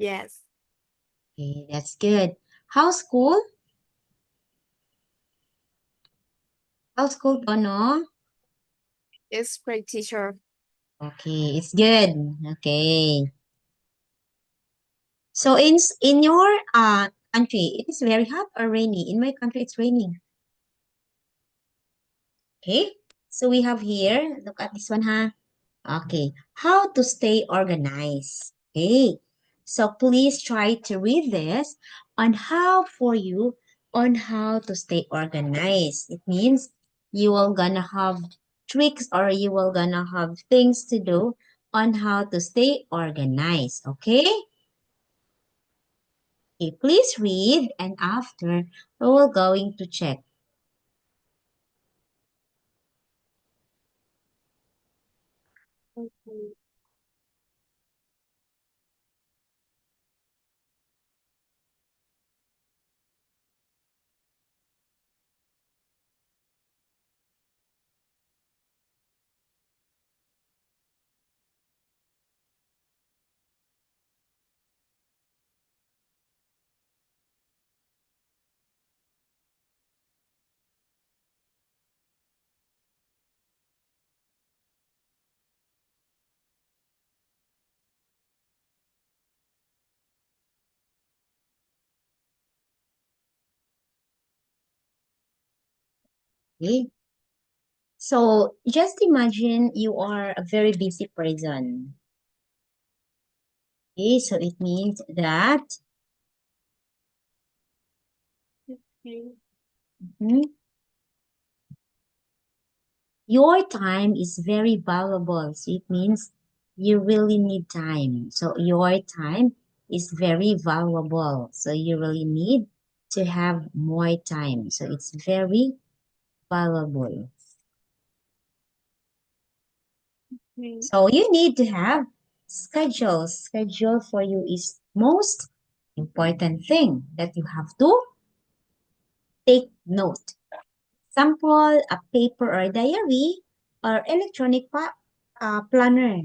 Yes. Okay, that's good. How's school? How's school, Tono? It's great teacher. Okay, it's good. Okay. So in your country, it is very hot or rainy? In my country, it's raining. Okay. So we have here, look at this one, huh? Okay. How to stay organized. Okay. So please try to read this on how to stay organized. It means you will gonna have tricks or you will gonna have things to do on how to stay organized. Okay? Okay, please read and after we will going to check. Okay. Okay? So just imagine you are a very busy person. Okay, so it means that Okay. mhm, your time is very valuable. So it means you really need time. So your time is very valuable. So you really need to have more time. So it's very valuable. Okay. So you need to have schedule. Schedule for you is most important thing that you have to take note. Sample, a paper or diary, or electronic planner.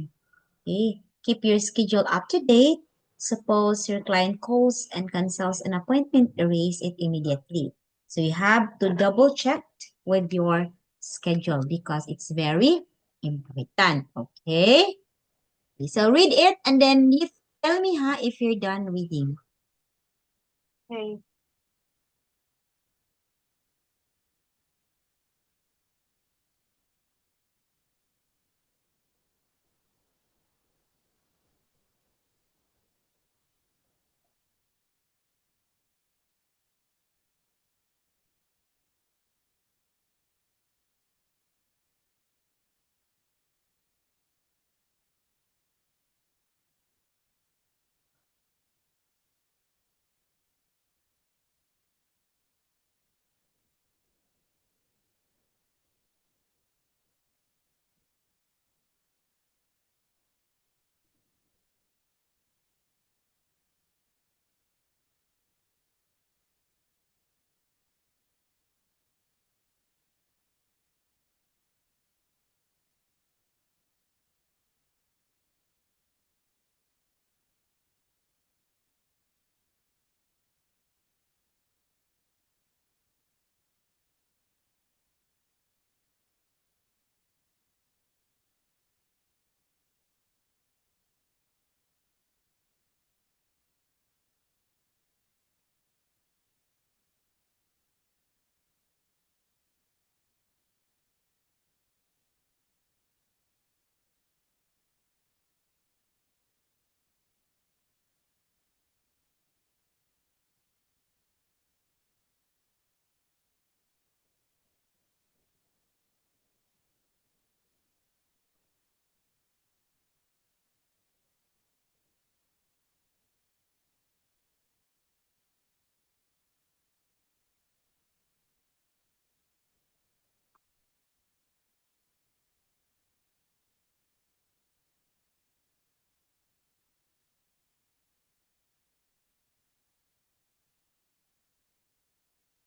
Okay. Keep your schedule up to date. Suppose your client calls and cancels an appointment, erase it immediately. So you have to double check with your schedule because it's very important. Okay. So read it and then you tell me if you're done reading. Okay.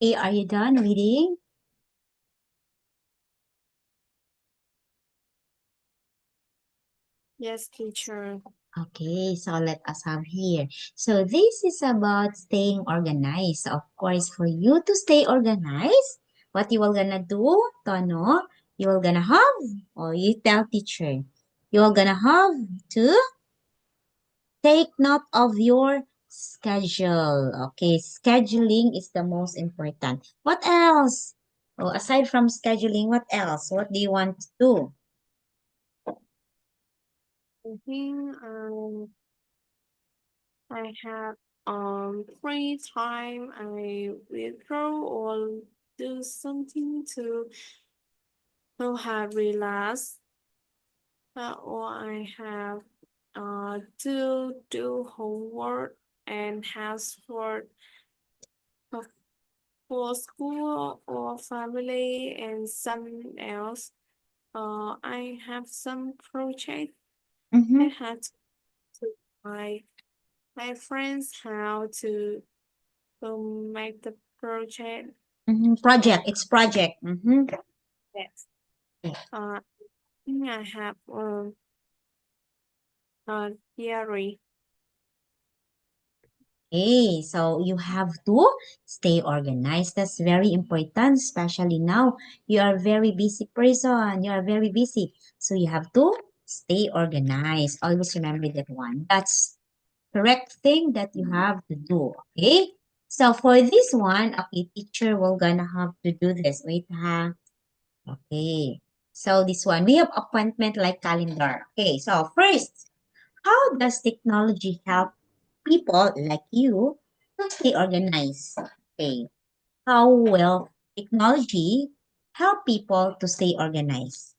Okay, are you done reading? Yes, teacher. Okay, so let us have here. So this is about staying organized. Of course, for you to stay organized, what you are gonna do, Tono? You are gonna have, or you tell teacher, you are gonna have to take note of your schedule. Okay, scheduling is the most important. What else? Oh, aside from scheduling, what else? What do you want to do? I think I have free time. I withdraw or do something to have relax. Or I have to do homework and housework for for school or family and something else. I have some project I Mm-hmm, had to my friends how to make the project mm-hmm. and Project, it's project. Mm-hmm. yes. I think I have theory. Okay, so you have to stay organized. That's very important, especially now. You are a very busy person. You are very busy. So you have to stay organized. Always remember that one. That's correct thing that you have to do. Okay? So for this one, okay, teacher will gonna have to do this. Wait, ha. Okay. So this one, we have appointment like calendar. Okay, so first, how does technology help people like you to stay organized? Okay. How will technology help people to stay organized?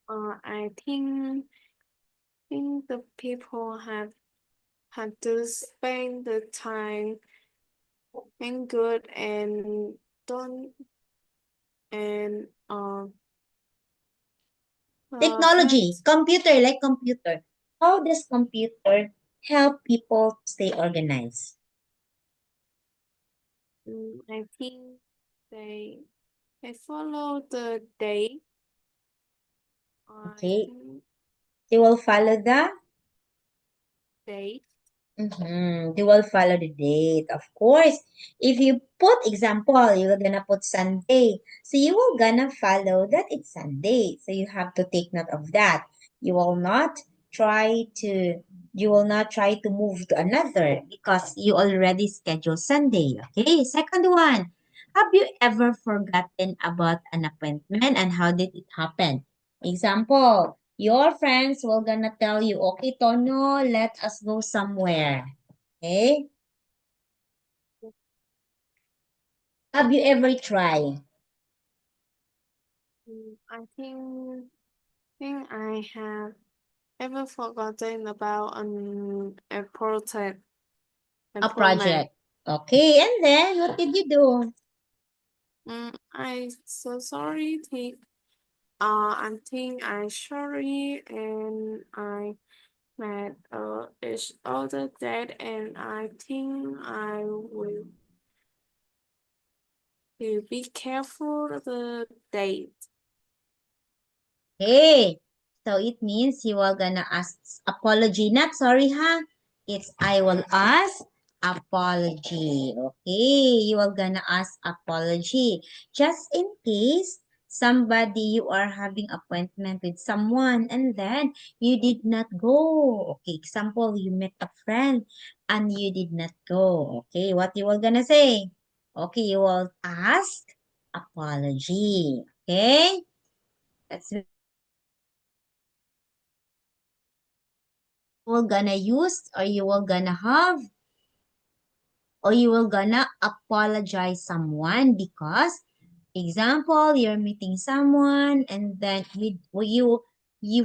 I think the people have had to spend the time and good and don't and had Technology, computer, like computer. How does computer help people stay organized? I think they they follow the day. I Okay. think They will follow the day. They will follow the date, of course. If you put example, you're gonna put Sunday. So you will gonna follow that it's Sunday. So you have to take note of that. You will not try to you will not try to move to another because you already scheduled Sunday. Okay, second one. Have you ever forgotten about an appointment and how did it happen? Example, your friends will gonna tell you, okay, Tono, let us go somewhere. Okay? Have you ever tried? I think I have ever forgotten about an important A appointment. project. Okay, and then what did you do? I so sorry. I think I sorry and I met each other that and I think I will be careful the date. Okay. So it means you are gonna ask apology. Not sorry, huh? It's I will ask apology. Okay. You are gonna ask apology. Just in case somebody you are having appointment with someone and then you did not go. Okay. Example, you met a friend and you did not go. Okay. What you are gonna say? Okay. You will ask apology. Okay. That's will gonna use or you will gonna have or you will gonna apologize someone because example you're meeting someone and then you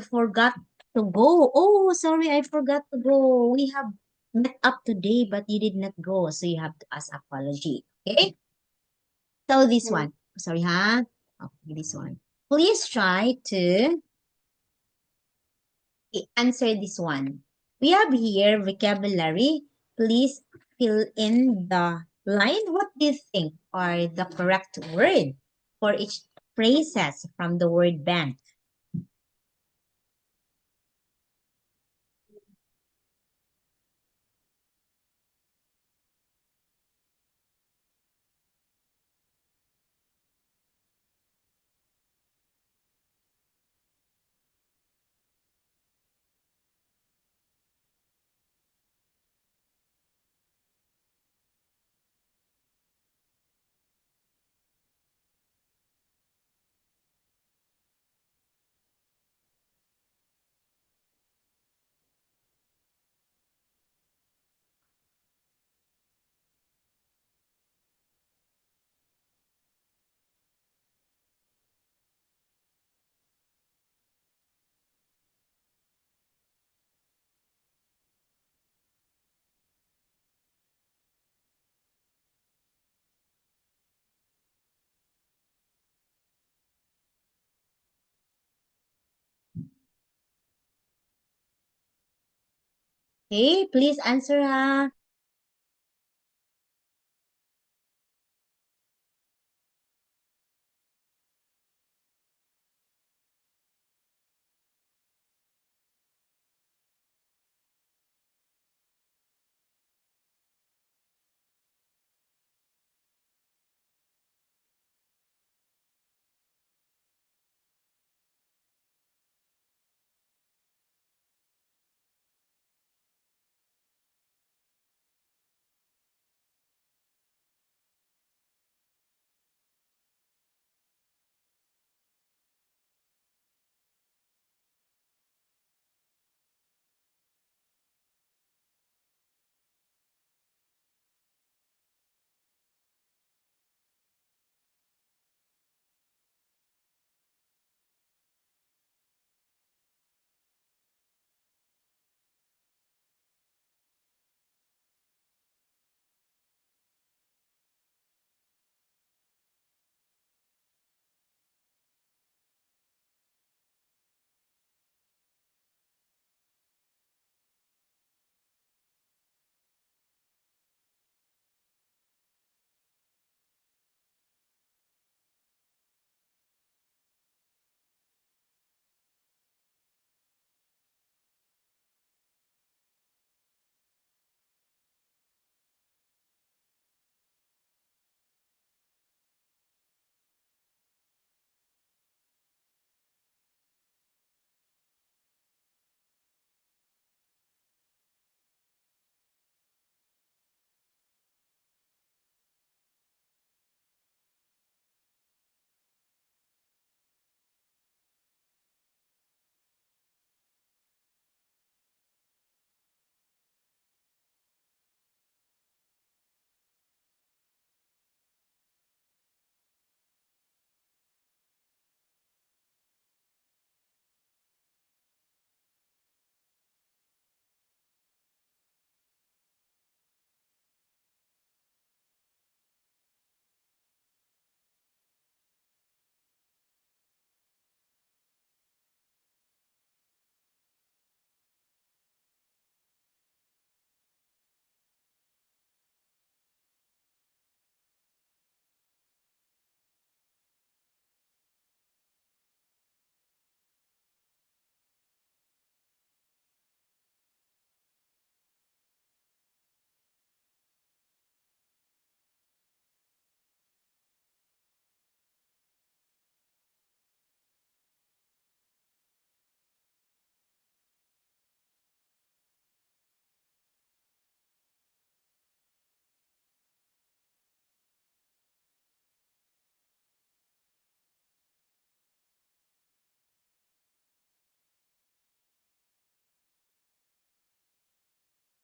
forgot to go. Oh, sorry, I forgot to go. We have met up today but you did not go, so you have to ask apology. Okay, so this Okay. one, sorry, huh? Okay, this one, please try to answer this one. We have here vocabulary. Please fill in the line. What do you think are the correct word for each phrases from the word bank? Okay, please answer ha.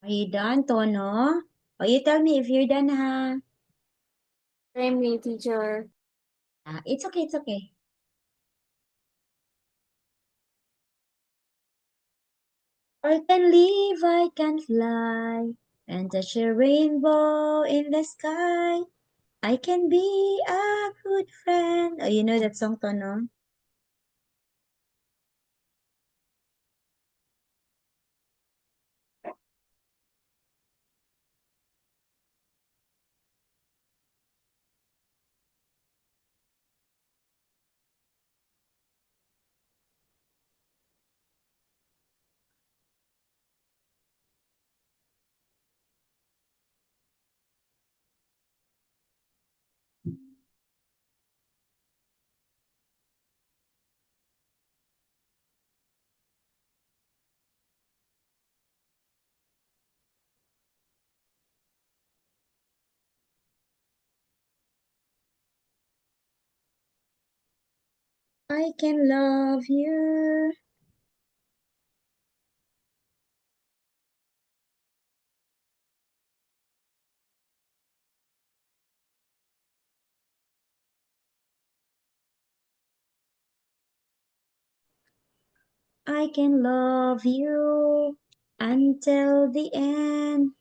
Are you done, Tono? Oh, you tell me if you're done ha. Me, teacher. It's okay, it's okay. I can live, I can fly, and touch a rainbow in the sky. I can be a good friend. Oh, you know that song, Tono? I can love you. I can love you until the end.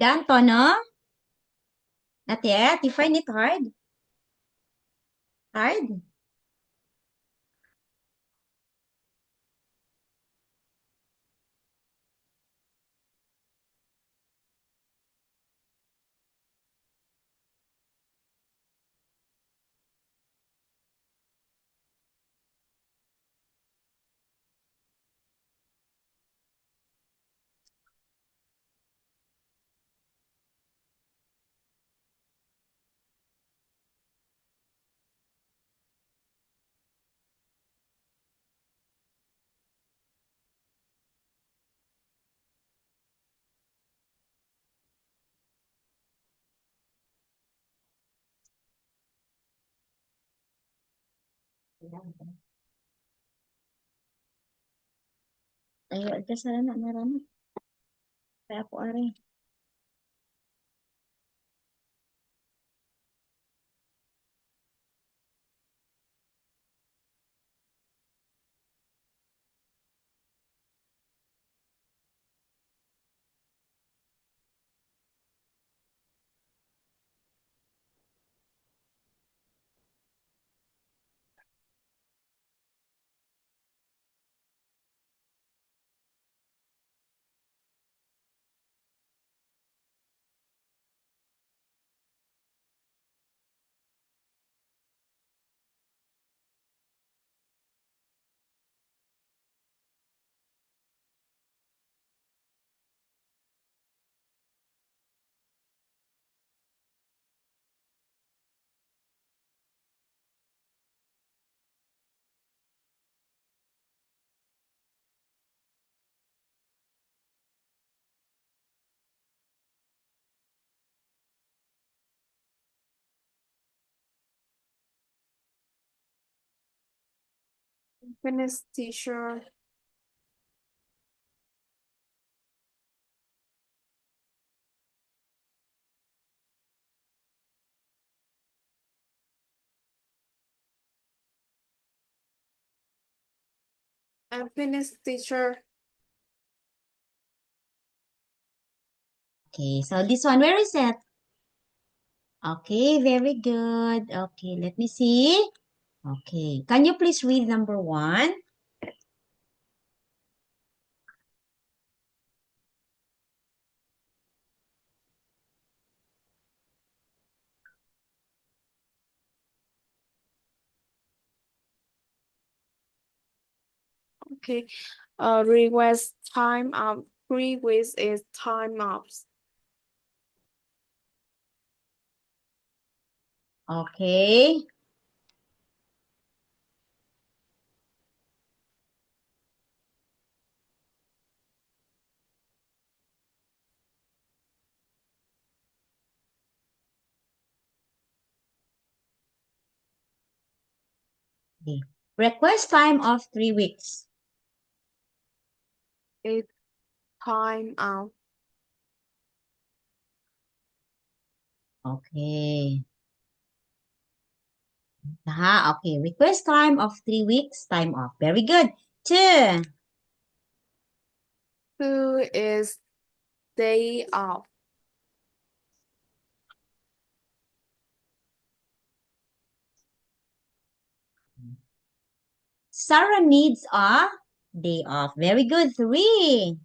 Ganto, no? Not yet. You find it hard? Hard? Ayo, aja sana narana. Kaya ako are. Finish teacher. I'm finished teacher. Okay, so this one, where is it? Okay, very good. Okay, let me see. Okay, can you please read number 1? Okay. Request time up. Request is time ups. Okay. Okay. Request time of 3 weeks. It's time out. Okay. Okay. Request time of 3 weeks, time off. Very good. 2. Two is day off. Sarah needs a day off. Very good. 3.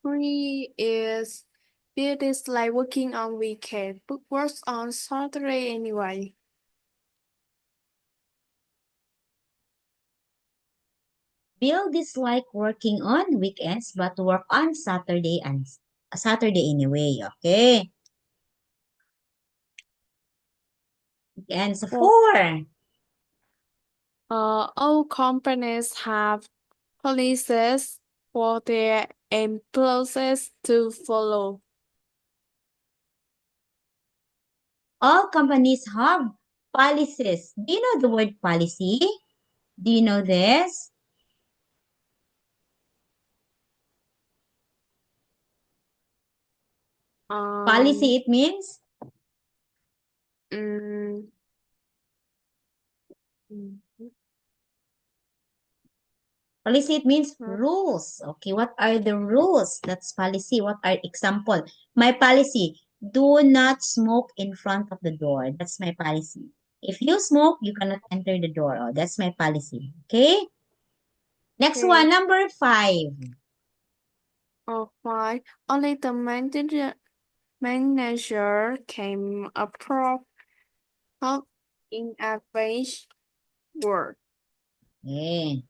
Three is Bill is like working on weekend, but works on Saturday anyway. Bill dislike working on weekends but work on Saturday and Saturday anyway. Okay. And so Well, 4. all companies have policies for their employees to follow. All companies have policies. Do you know the word policy? Do you know this? Policy, Um, it means mm, mm, Policy, it means Mm, rules. Okay, what are the rules? That's policy. What are example? My policy, do not smoke in front of the door. That's my policy. If you smoke, you cannot enter the door. Oh, that's my policy. Okay? Next one, okay. number 5. Why? Only the manager can approve of in advance work. Okay.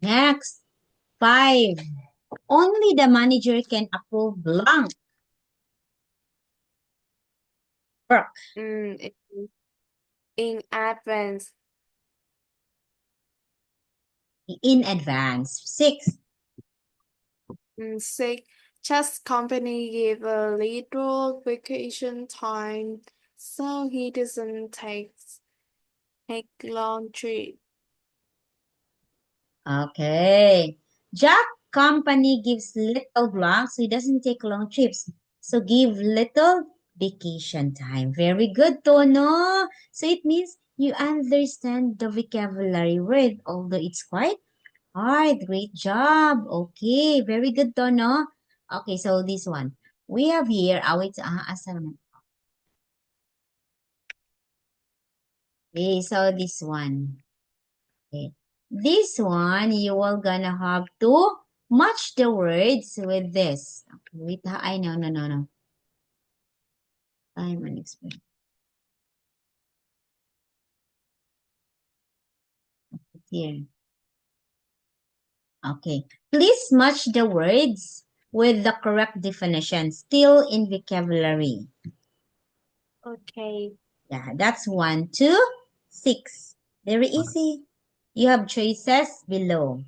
Next, 5. Only the manager can approve blank work Mm, in advance. in advance. 6. Six, just company give a little vacation time so he doesn't take long trip. Okay. Jack company gives little blank, so he doesn't take long trips. So give little vacation time. Very good, Tono. So it means you understand the vocabulary word, although it's quite hard. Great job. Okay, very good, Tono. Okay, so this one. We have here, wait, assignment. Okay, so this one. Okay. This one, you are gonna have to match the words with this. Okay, wait, I know, no, no, no. Time and expression. Here. Okay. Please match the words with the correct definition, still in vocabulary. Okay. Yeah, that's 1, 2, 6. Very easy. You have choices below.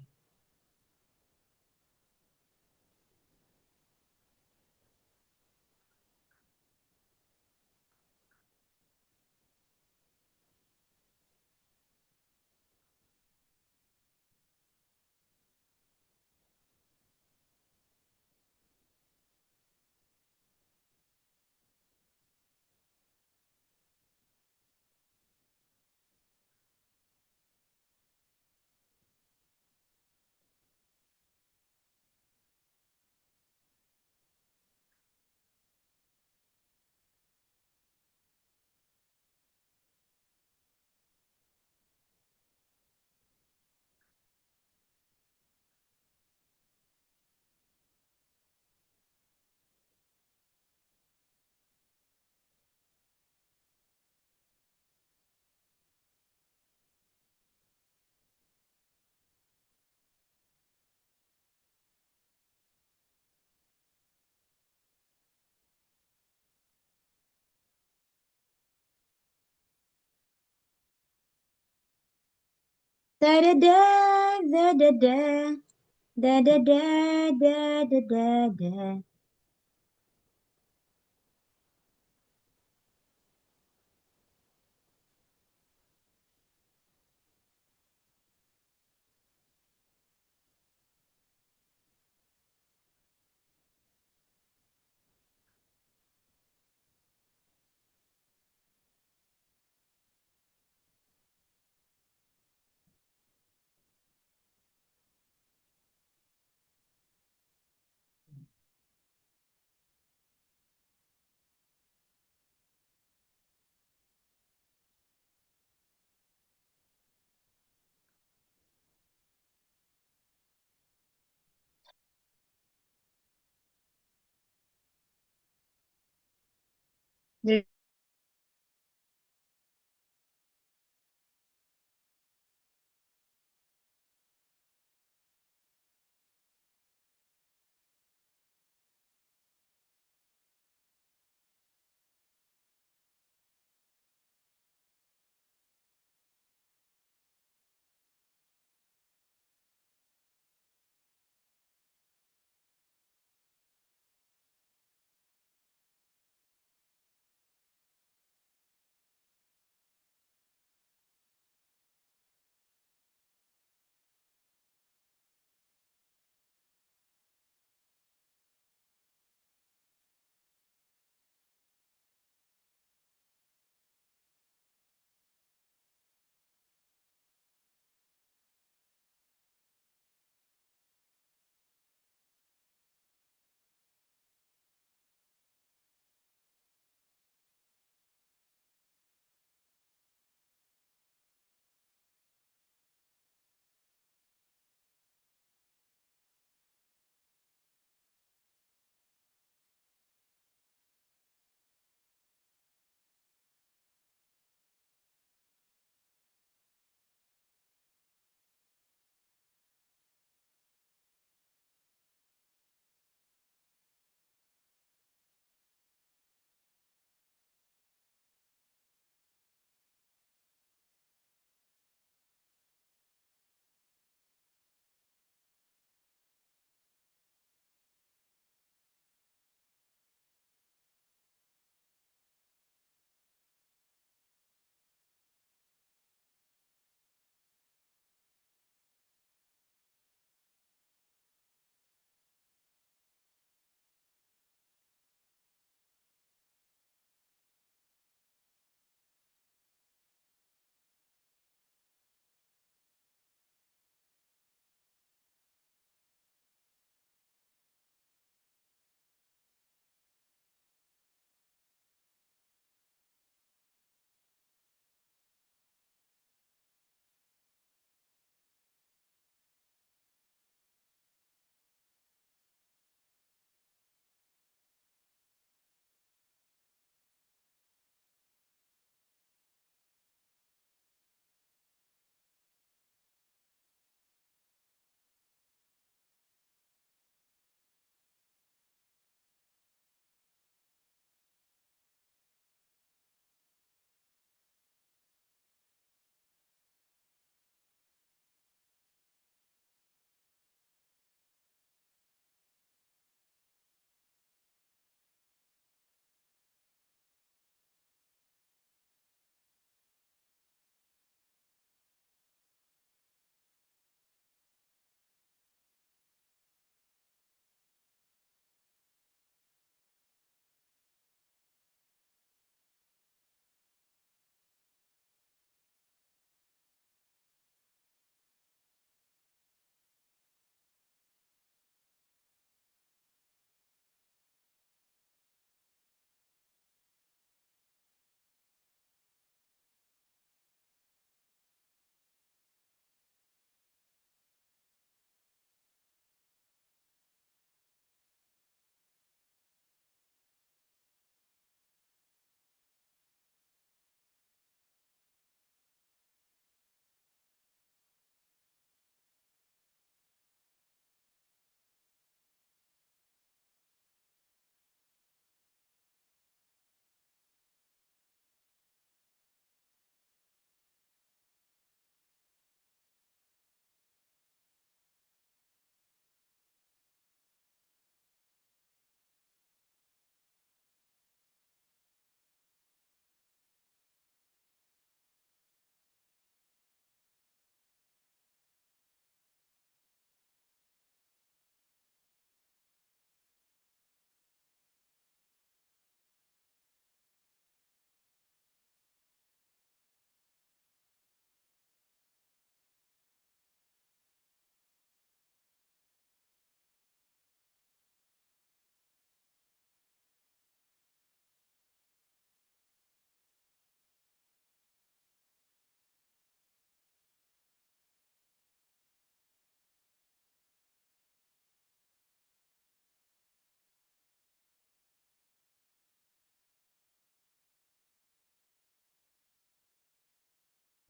Da da da da da da da da da da da da da.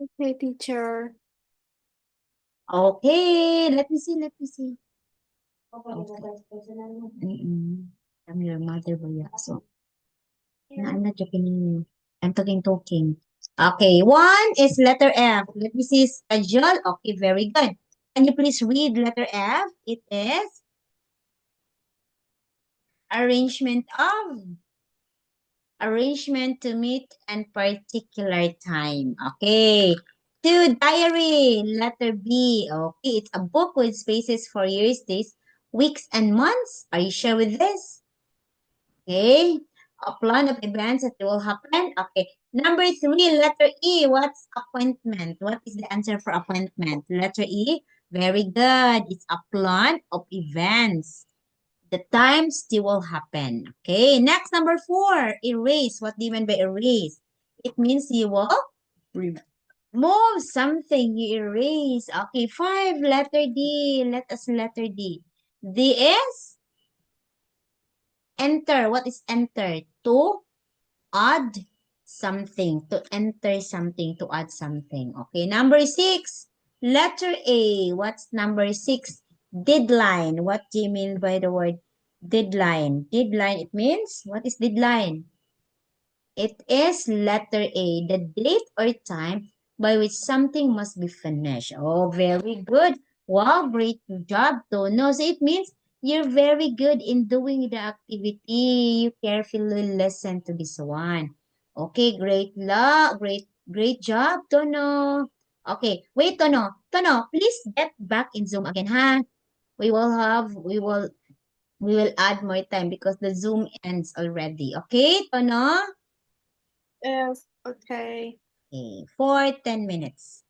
Okay, teacher. Okay, let me see, let me see. Okay. I'm your mother, Baya. So, no, I'm not joking you. I'm talking. Okay, one is letter F. Let me see schedule. Okay, very good. Can you please read letter F? It is arrangement of arrangement to meet and particular time. Okay. Two, diary, letter B. Okay, it's a book with spaces for years, days, weeks, and months. Are you sure with this? Okay. A plan of events that will happen. Okay. Number three, letter E. What's appointment? What is the answer for appointment? Letter E. Very good. It's a plan of events. The times they will happen. Okay. Next, number four, erase. What do you mean by erase? It means you will remove something. You erase. Okay. Five, letter D. Let us letter D. D is enter. What is enter? To add something. To enter something. To add something. Okay. Number six, letter A. What's number six? Deadline. What do you mean by the word deadline? Deadline, it means, what is deadline? It is letter A, the date or time by which something must be finished. Oh, very good. Wow, great job, Tono. So it means you're very good in doing the activity. You carefully listen to this one. Okay, great job, Tono. Okay, wait, Tono. Tono, please get back in Zoom again, ha? We will have, we will add more time because the Zoom ends already. Okay, Tono? Yes, okay. Okay, for 10 minutes.